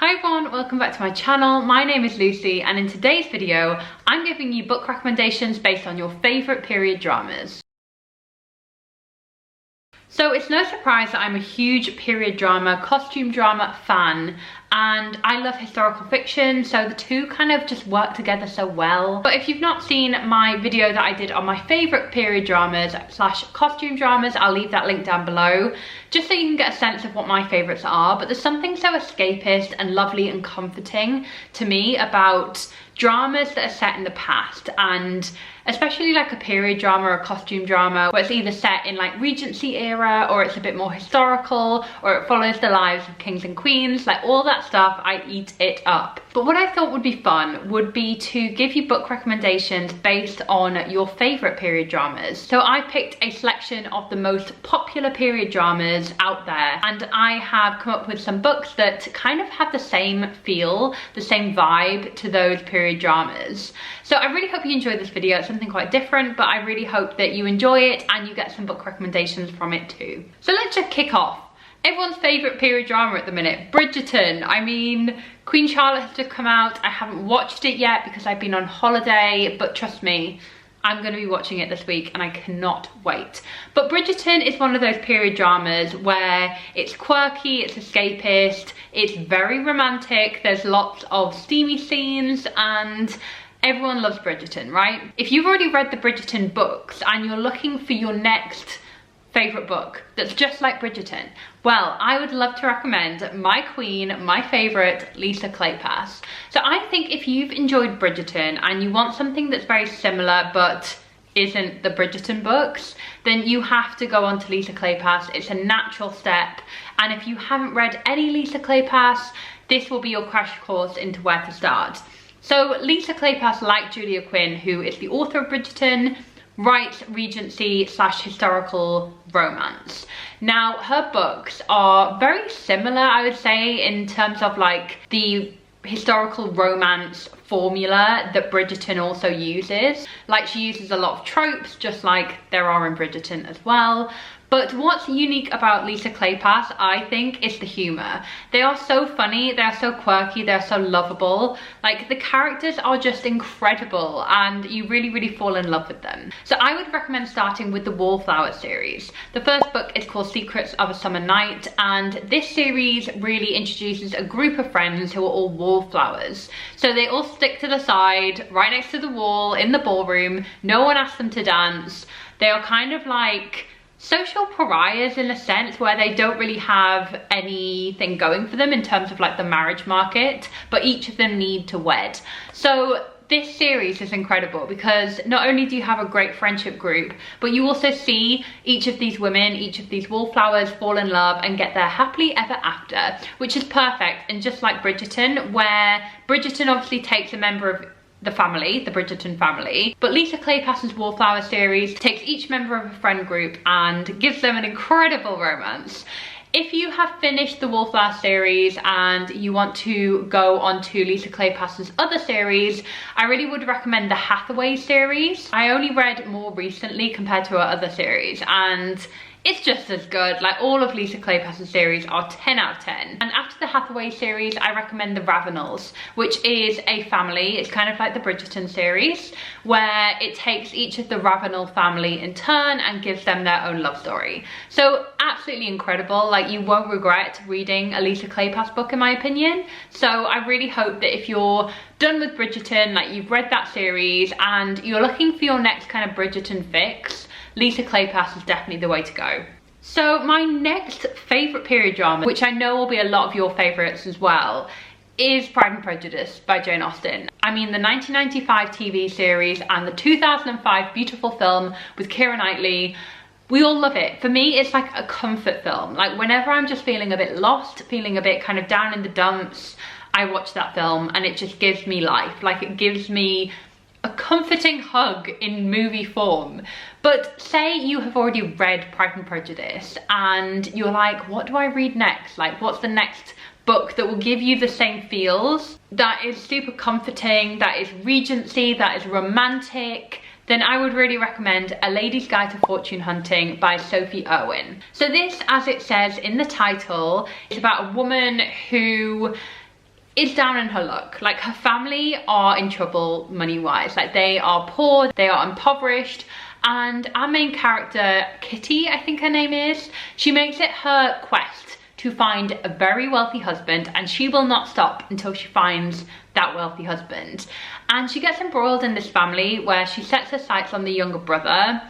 Hi everyone, welcome back to my channel. My name is Lucy and in today's video, I'm giving you book recommendations based on your favourite period dramas. So it's no surprise that I'm a huge period drama, costume drama fan, and I love historical fiction, so the two kind of just work together so well. But if you've not seen my video that I did on my favourite period dramas slash costume dramas, I'll leave that link down below, just so you can get a sense of what my favourites are. But there's something so escapist and lovely and comforting to me about dramas that are set in the past, and especially like a period drama or a costume drama where it's either set in like Regency era or it's a bit more historical or it follows the lives of kings and queens, like all that stuff, I eat it up. But what I thought would be fun would be to give you book recommendations based on your favourite period dramas. So I picked a selection of the most popular period dramas out there, and I have come up with some books that kind of have the same feel, the same vibe to those period dramas. So I really hope you enjoyed this video. It's something quite different, but I really hope that you enjoy it and you get some book recommendations from it too. So let's just kick off. Everyone's favourite period drama at the minute, Bridgerton. I mean, Queen Charlotte has just come out. I haven't watched it yet because I've been on holiday, but trust me, I'm going to be watching it this week and I cannot wait. But Bridgerton is one of those period dramas where it's quirky, it's escapist, it's very romantic, there's lots of steamy scenes, and everyone loves Bridgerton, right? If you've already read the Bridgerton books and you're looking for your next favourite book that's just like Bridgerton, well, I would love to recommend my queen, my favourite, Lisa Claypass. So I think if you've enjoyed Bridgerton and you want something that's very similar but isn't the Bridgerton books, then you have to go on to Lisa Claypass. It's a natural step, and if you haven't read any Lisa Claypass, this will be your crash course into where to start. So Lisa Claypass, like Julia Quinn, who is the author of Bridgerton, writes Regency slash historical romance. Now, her books are very similar, I would say, in terms of like the historical romance formula that Bridgerton also uses. Like, she uses a lot of tropes, just like there are in Bridgerton as well. But what's unique about Lisa Claypass, I think, is the humour. They are so funny, they are so quirky, they are so lovable. Like, the characters are just incredible and you really fall in love with them. So I would recommend starting with the Wallflower series. The first book is called Secrets of a Summer Night, and this series really introduces a group of friends who are all wallflowers. So they all stick to the side, right next to the wall, in the ballroom. No one asks them to dance. They are kind of like social pariahs in a sense, where they don't really have anything going for them in terms of like the marriage market, but each of them need to wed. So this series is incredible because not only do you have a great friendship group, but you also see each of these women, each of these wallflowers fall in love and get there happily ever after, which is perfect. And just like Bridgerton, where Bridgerton obviously takes a member of the family, the Bridgerton family, but Lisa Claypass's Wallflower series takes each member of a friend group and gives them an incredible romance. If you have finished the Wallflower series and you want to go on to Lisa Claypass's other series, I really would recommend the Hathaway series. I only read more recently compared to her other series, and it's just as good. Like, all of Lisa Claypass's series are 10 out of 10. And after the Hathaway series, I recommend the Ravenels, which is a family. It's kind of like the Bridgerton series, where it takes each of the Ravenel family in turn and gives them their own love story. So absolutely incredible. Like, you won't regret reading a Lisa Claypass book, in my opinion. So I really hope that if you're done with Bridgerton, like you've read that series and you're looking for your next kind of Bridgerton fix, Lisa Claypass is definitely the way to go. So my next favourite period drama, which I know will be a lot of your favourites as well, is Pride and Prejudice by Jane Austen. I mean, the 1995 TV series and the 2005 beautiful film with Keira Knightley, we all love it. For me, it's like a comfort film. Like, whenever I'm just feeling a bit lost, feeling a bit kind of down in the dumps, I watch that film and it just gives me life. Like, it gives me a comforting hug in movie form. But say you have already read Pride and Prejudice and you're like, what do I read next? Like, what's the next book that will give you the same feels, that is super comforting, that is Regency, that is romantic? Then I would really recommend A Lady's Guide to Fortune Hunting by Sophie Irwin. So this, as it says in the title, is about a woman who is down in her luck. Like, her family are in trouble money-wise. Like, they are poor, they are impoverished, and our main character, Kitty, I think her name is, she makes it her quest to find a very wealthy husband, and she will not stop until she finds that wealthy husband. And she gets embroiled in this family where she sets her sights on the younger brother,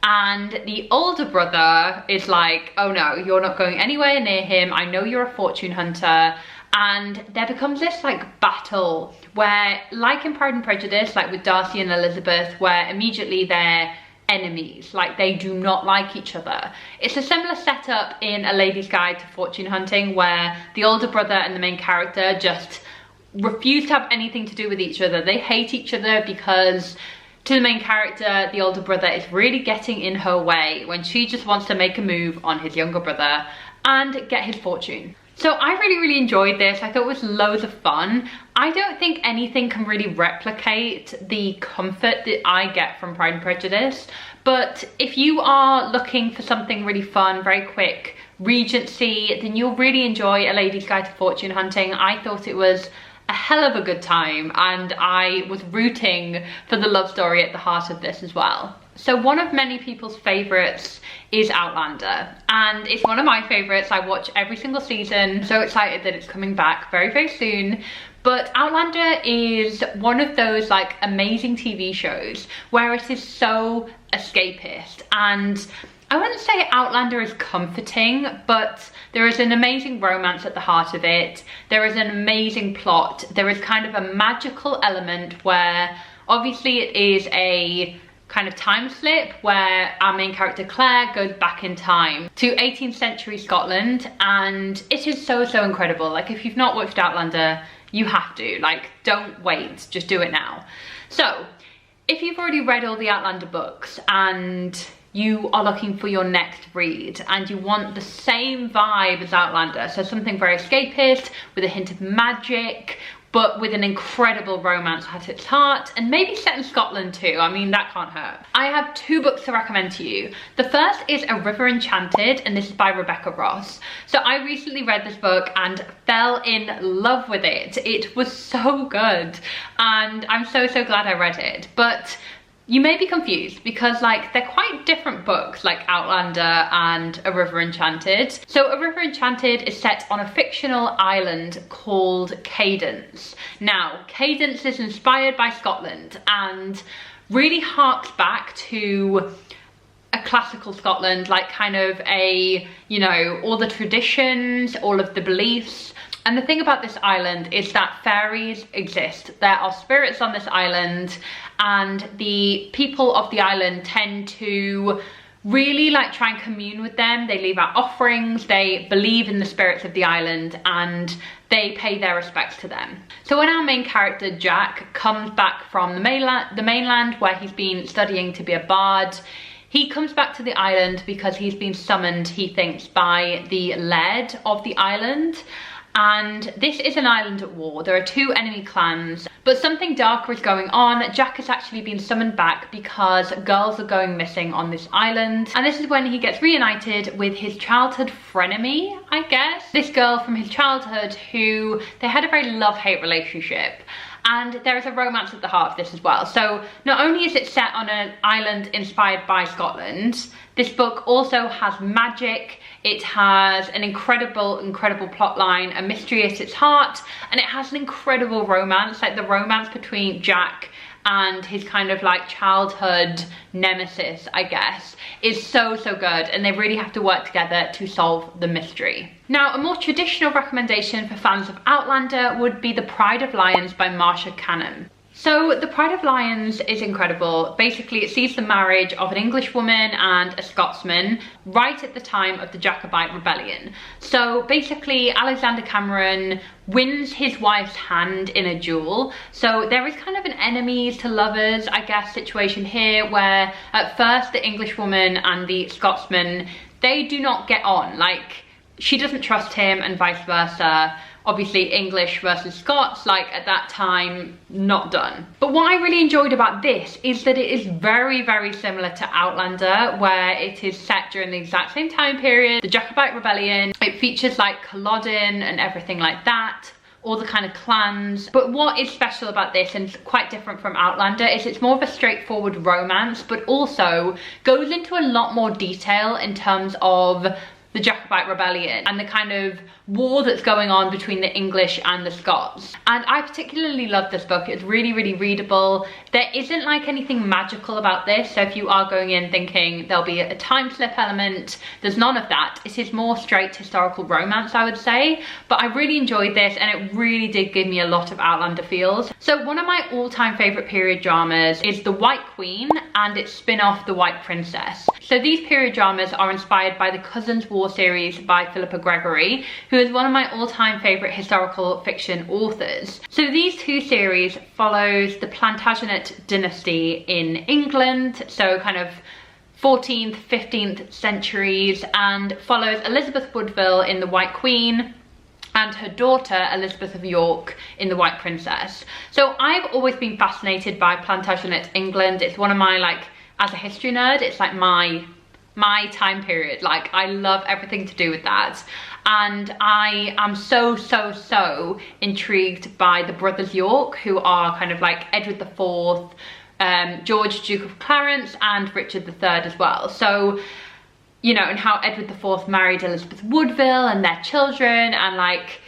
and the older brother is like, oh no, you're not going anywhere near him, I know you're a fortune hunter. And there becomes this like battle where, like in Pride and Prejudice, like with Darcy and Elizabeth, where immediately they're enemies, like they do not like each other. It's a similar setup in A Lady's Guide to Fortune Hunting, where the older brother and the main character just refuse to have anything to do with each other. They hate each other because, to the main character, the older brother is really getting in her way when she just wants to make a move on his younger brother and get his fortune. So I really enjoyed this. I thought it was loads of fun. I don't think anything can really replicate the comfort that I get from Pride and Prejudice, but if you are looking for something really fun, very quick, Regency, then you'll really enjoy A Lady's Guide to Fortune Hunting. I thought it was a hell of a good time, and I was rooting for the love story at the heart of this as well. So one of many people's favourites is Outlander, and it's one of my favourites. I watch every single season, so excited that it's coming back very soon. But Outlander is one of those like amazing TV shows where it is so escapist, and I wouldn't say Outlander is comforting, but there is an amazing romance at the heart of it. There is an amazing plot. There is kind of a magical element where obviously it is a kind of time slip where our main character Claire goes back in time to 18th century Scotland, and it is so incredible. Like, if you've not watched Outlander, you have to. Like, don't wait, just do it now. So if you've already read all the Outlander books and you are looking for your next read and you want the same vibe as Outlander, so something very escapist with a hint of magic, but with an incredible romance at its heart, and maybe set in Scotland too. I mean, that can't hurt. I have 2 books to recommend to you. The first is A River Enchanted, and this is by Rebecca Ross. So I recently read this book and fell in love with it. It was so good, and I'm so glad I read it. But you may be confused because like they're quite different books, like Outlander and A River Enchanted. So A River Enchanted is set on a fictional island called Cadence. Now, Cadence is inspired by Scotland and really harks back to a classical Scotland, like kind of a, you know, all the traditions, all of the beliefs. And the thing about this island is that fairies exist. There are spirits on this island, and the people of the island tend to really like try and commune with them. They leave out offerings, they believe in the spirits of the island, and they pay their respects to them. So when our main character Jack comes back from the mainland where he's been studying to be a bard, he comes back to the island because he's been summoned, he thinks, by the laird of the island. And this is an island at war. There are 2 enemy clans, but something darker is going on. Jack has actually been summoned back because girls are going missing on this island. And this is when he gets reunited with his childhood frenemy, I guess. This girl from his childhood who they had a very love-hate relationship. And there is a romance at the heart of this as well. So not only is it set on an island inspired by Scotland, this book also has magic. It has an incredible plot line, a mystery at its heart, and it has an incredible romance. Like the romance between Jack and his kind of like childhood nemesis, I guess, is so good, and they really have to work together to solve the mystery. Now, a more traditional recommendation for fans of Outlander would be The Pride of Lions by Marcia Cannon. So The Pride of Lions is incredible. Basically, it sees the marriage of an English woman and a Scotsman right at the time of the Jacobite Rebellion. So basically, Alexander Cameron wins his wife's hand in a duel. So there is kind of an enemies to lovers, I guess, situation here where at first the English woman and the Scotsman, they do not get on. Like, she doesn't trust him and vice versa. Obviously English versus Scots, like at that time, not done. But what I really enjoyed about this is that it is very similar to Outlander, where it is set during the exact same time period, the Jacobite Rebellion. It features like Culloden and everything like that. all the kind of clans. But what is special about this, and quite different from Outlander, is it's more of a straightforward romance, but also goes into a lot more detail in terms of the Jacobite rebellion and the kind of war that's going on between the English and the Scots. And I particularly love this book. It's really, really readable. There isn't like anything magical about this, so if you are going in thinking there'll be a time slip element, there's none of that. It is more straight historical romance, I would say, but I really enjoyed this and it really did give me a lot of Outlander feels. So one of my all-time favorite period dramas is The White Queen and its spin-off The White Princess. So these period dramas are inspired by the Cousins War series by Philippa Gregory, who is one of my all-time favorite historical fiction authors. So these two series follows the Plantagenet dynasty in England, so kind of 14th, 15th centuries, and follows Elizabeth Woodville in The White Queen and her daughter Elizabeth of York in The White Princess. So I've always been fascinated by Plantagenet England. It's one of my, like, as a history nerd, it's like my time period. Like, I love everything to do with that. And I am so intrigued by the brothers York, who are kind of like Edward IV, George, Duke of Clarence, and Richard III as well. So, you know, and how Edward IV married Elizabeth Woodville and their children, and like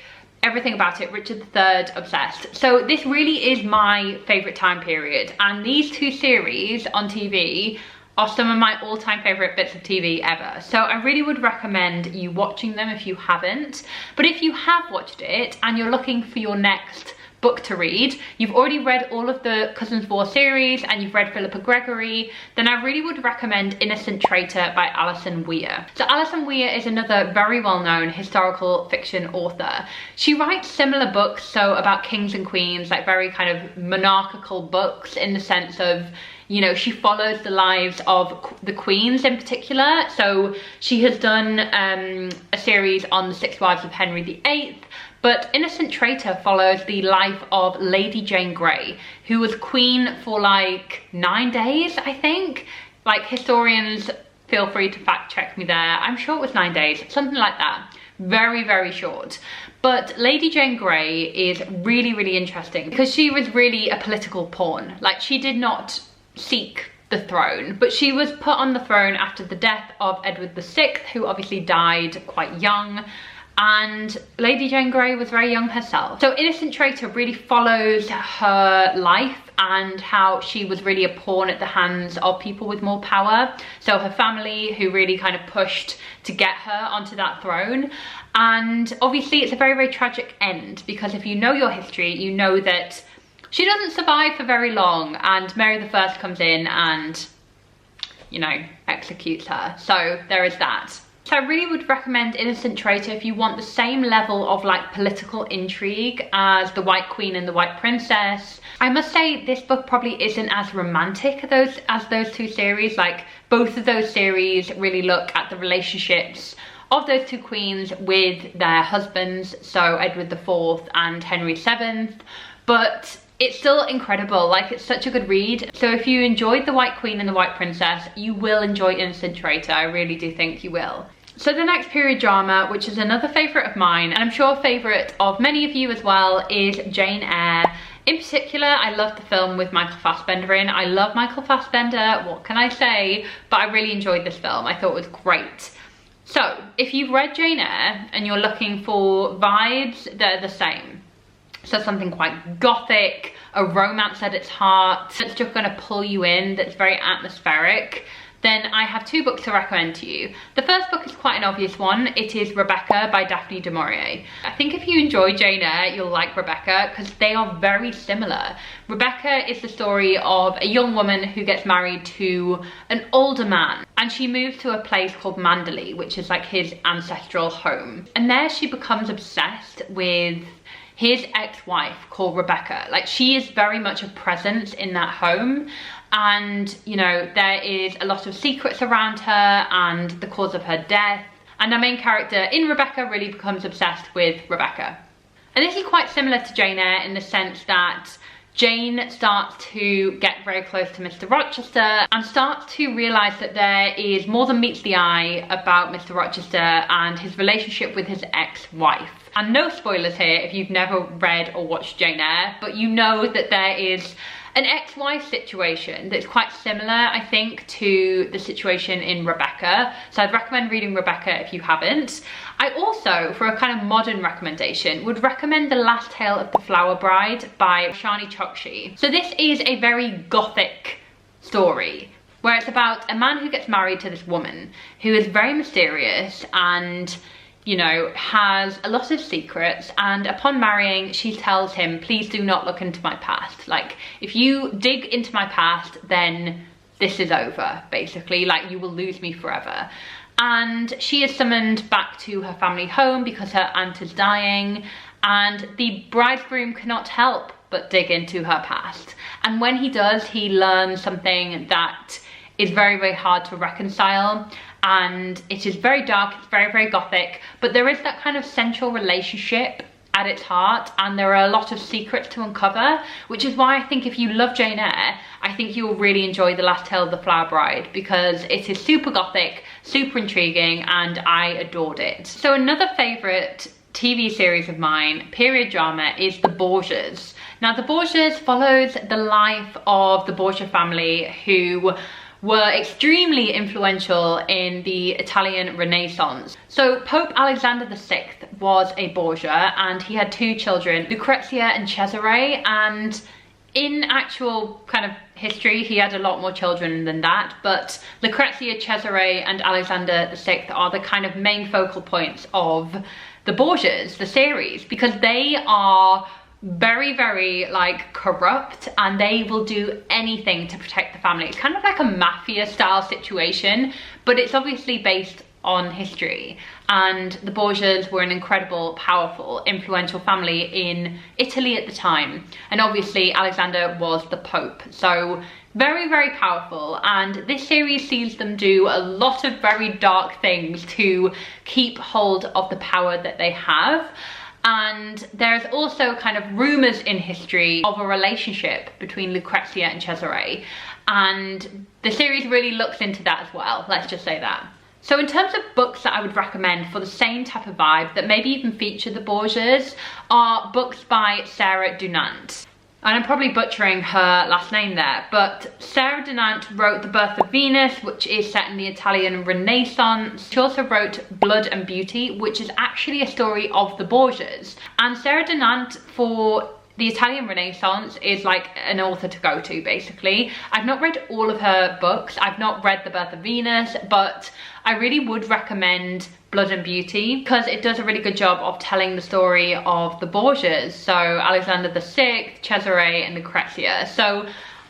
everything about it. Richard III, obsessed. So this really is my favorite time period, and these two series on TV are some of my all-time favorite bits of TV ever. So I really would recommend you watching them if you haven't. But if you have watched it and you're looking for your next book to read, you've already read all of the Cousins War series and you've read Philippa Gregory, then I really would recommend Innocent Traitor by Alison Weir. So Alison Weir is another very well-known historical fiction author. She writes similar books, so about kings and queens, like very kind of monarchical books in the sense of, you know, she follows the lives of the queens in particular. So she has done a series on the 6 wives of Henry VIII, but Innocent Traitor follows the life of Lady Jane Grey, who was queen for like 9 days, I think. Like, historians, feel free to fact check me there. I'm sure it was 9 days, something like that. Very short. But Lady Jane Grey is really interesting because she was really a political pawn. Like, she did not seek the throne, but she was put on the throne after the death of Edward VI, who obviously died quite young, and Lady Jane Grey was very young herself. So Innocent Traitor really follows her life and how she was really a pawn at the hands of people with more power. So her family, who really kind of pushed to get her onto that throne. And obviously it's a very tragic end, because if you know your history, you know that she doesn't survive for very long, and Mary I comes in and, you know, executes her. So there is that. So I really would recommend Innocent Traitor if you want the same level of like political intrigue as The White Queen and The White Princess. I must say this book probably isn't as romantic as those two series. Like, both of those series really look at the relationships of those two queens with their husbands, so Edward IV and Henry VII. But it's still incredible. Like, it's such a good read. So if you enjoyed The White Queen and The White Princess, you will enjoy Innocent Traitor. I really do think you will. So the next period drama, which is another favourite of mine, and I'm sure a favourite of many of you as well, is Jane Eyre. In particular, I love the film with Michael Fassbender in. I love Michael Fassbender, what can I say? But I really enjoyed this film. I thought it was great. So if you've read Jane Eyre and you're looking for vibes that are the same, so something quite gothic, a romance at its heart, that's just gonna pull you in, that's very atmospheric, then I have two books to recommend to you. The first book is quite an obvious one. It is Rebecca by Daphne du Maurier. I think if you enjoy Jane Eyre, you'll like Rebecca because they are very similar. Rebecca is the story of a young woman who gets married to an older man, and she moves to a place called Manderley, which is like his ancestral home. And there she becomes obsessed with his ex-wife called Rebecca. Like, she is very much a presence in that home, and you know, there is a lot of secrets around her and the cause of her death, and our main character in Rebecca really becomes obsessed with Rebecca. And this is quite similar to Jane Eyre in the sense that Jane starts to get very close to Mr. Rochester and starts to realise that there is more than meets the eye about Mr. Rochester and his relationship with his ex-wife. And no spoilers here if you've never read or watched Jane Eyre, but you know that there is an ex-wife situation that's quite similar, I think, to the situation in Rebecca. So I'd recommend reading Rebecca if you haven't. I also, for a kind of modern recommendation, would recommend The Last Tale of the Flower Bride by Shani Chokshi. So this is a very gothic story where it's about a man who gets married to this woman who is very mysterious and, you know, has a lot of secrets, and upon marrying she tells him, please do not look into my past. Like, if you dig into my past, then this is over, basically. Like, you will lose me forever. And she is summoned back to her family home because her aunt is dying, and the bridegroom cannot help but dig into her past. And when he does, he learns something that is very, very hard to reconcile. And it is very dark, it's very, very gothic, but there is that kind of central relationship at its heart, and there are a lot of secrets to uncover, which is why I think if you love Jane Eyre, I think you will really enjoy The Last Tale of the Flower Bride, because it is super gothic, super intriguing, and I adored it. So another favourite TV series of mine, period drama, is The Borgias. Now, The Borgias follows the life of the Borgia family, who were extremely influential in the Italian Renaissance. So Pope Alexander VI was a Borgia, and he had two children, Lucrezia and Cesare, and in actual kind of history he had a lot more children than that, but Lucrezia, Cesare and Alexander VI are the kind of main focal points of the Borgias, the series, because they are very, very like corrupt, and they will do anything to protect the family. It's kind of like a mafia style situation, but it's obviously based on history. And the Borgias were an incredible, powerful, influential family in Italy at the time, and obviously Alexander was the Pope, so very, very powerful. And this series sees them do a lot of very dark things to keep hold of the power that they have. And there's also kind of rumours in history of a relationship between Lucrezia and Cesare, and the series really looks into that as well, let's just say that. So in terms of books that I would recommend for the same type of vibe that maybe even feature the Borgias are books by Sarah Dunant. And I'm probably butchering her last name there, but Sarah Dunant wrote The Birth of Venus, which is set in the Italian Renaissance. She also wrote Blood and Beauty, which is actually a story of the Borgias. And Sarah Dunant, for the Italian Renaissance, is like an author to go to, basically. I've not read all of her books. I've not read The Birth of Venus, but I really would recommend Blood and Beauty because it does a really good job of telling the story of the Borgias. So Alexander VI, Cesare and Lucrezia. So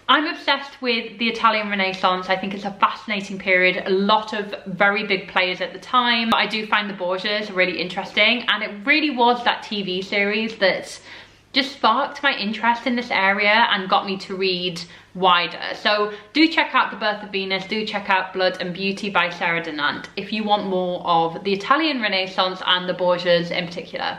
I'm obsessed with the Italian Renaissance. I think it's a fascinating period, a lot of very big players at the time. I do find the Borgias really interesting, and it really was that TV series that just sparked my interest in this area and got me to read wider. So do check out The Birth of Venus, do check out Blood and Beauty by Sarah Dunant if you want more of the Italian Renaissance and the Borgias in particular.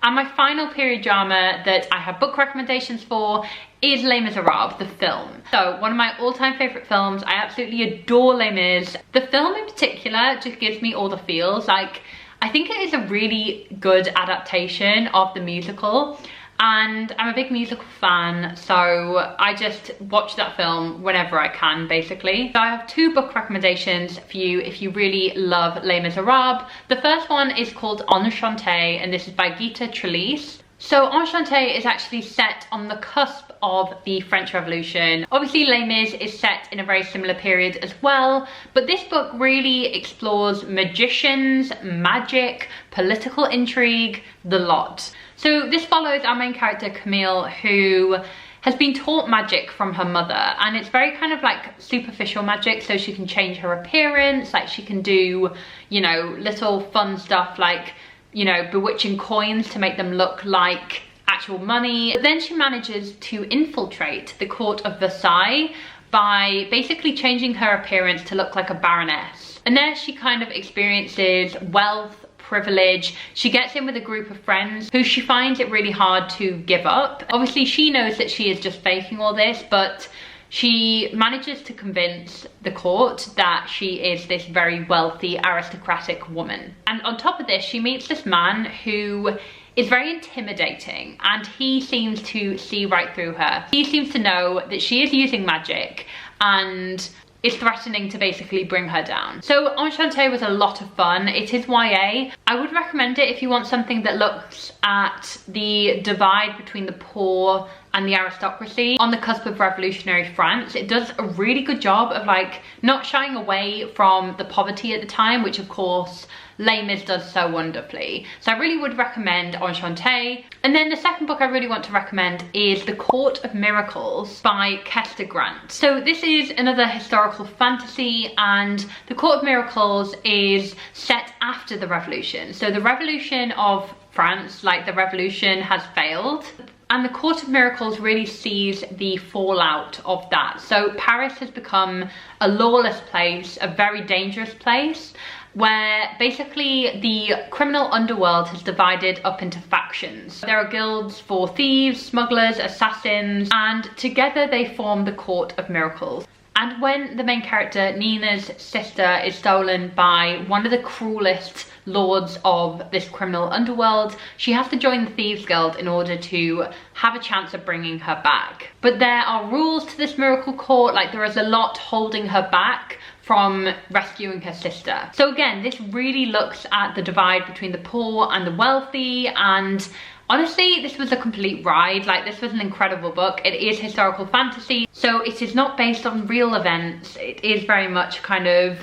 And my final period drama that I have book recommendations for is Les Miserables, the film. So one of my all-time favourite films. I absolutely adore Les Mis. The film in particular just gives me all the feels. Like, I think it is a really good adaptation of the musical. And I'm a big musical fan, so I just watch that film whenever I can, basically. So I have two book recommendations for you if you really love Les Miserables. The first one is called Enchante, and this is by Gita Trellis. So Enchante is actually set on the cusp of the French Revolution. Obviously Les Mis is set in a very similar period as well, but this book really explores magicians, magic, political intrigue, the lot. So this follows our main character Camille, who has been taught magic from her mother, and it's very kind of like superficial magic, so she can change her appearance, like she can do, you know, little fun stuff like, you know, bewitching coins to make them look like actual money. But then she manages to infiltrate the court of Versailles by basically changing her appearance to look like a baroness. And there she kind of experiences wealth, privilege. She gets in with a group of friends who she finds it really hard to give up. Obviously, she knows that she is just faking all this, but she manages to convince the court that she is this very wealthy, aristocratic woman. And on top of this, she meets this man who is very intimidating, and he seems to see right through her. He seems to know that she is using magic and is threatening to basically bring her down. So Enchante was a lot of fun. It is YA. I would recommend it if you want something that looks at the divide between the poor and the aristocracy on the cusp of revolutionary France. It does a really good job of like not shying away from the poverty at the time, which of course Les Mis does so wonderfully. So I really would recommend Enchante. And then the second book I really want to recommend is The Court of Miracles by Kester Grant. So this is another historical fantasy, and The Court of Miracles is set after the revolution. So the revolution of France, like the revolution, has failed. And The Court of Miracles really sees the fallout of that. So Paris has become a lawless place, a very dangerous place, where basically the criminal underworld has divided up into factions. There are guilds for thieves, smugglers, assassins, and together they form the Court of Miracles. And when the main character, Nina's sister, is stolen by one of the cruelest lords of this criminal underworld, she has to join the Thieves Guild in order to have a chance of bringing her back. But there are rules to this miracle court, like there is a lot holding her back from rescuing her sister. So again, this really looks at the divide between the poor and the wealthy, and honestly, this was a complete ride. Like, this was an incredible book. It is historical fantasy, so it is not based on real events. It is very much kind of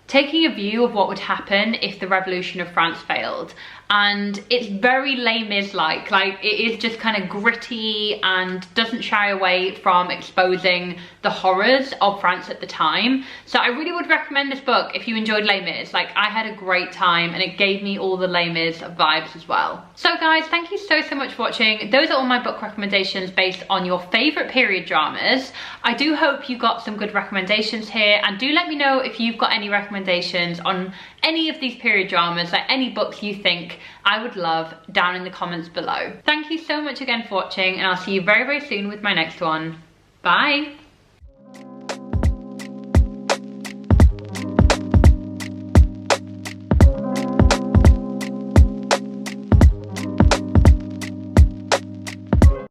taking a view of what would happen if the revolution of France failed. And it's very Les Mis-like. Like, it is just kind of gritty and doesn't shy away from exposing the horrors of France at the time. So I really would recommend this book if you enjoyed Les Mis. Like, I had a great time and it gave me all the Les Mis vibes as well. So guys, thank you so much for watching. Those are all my book recommendations based on your favorite period dramas. I do hope you got some good recommendations here, and do let me know if you've got any recommendations on any of these period dramas, like any books you think I would love, down in the comments below. Thank you so much again for watching, and I'll see you very soon with my next one. Bye!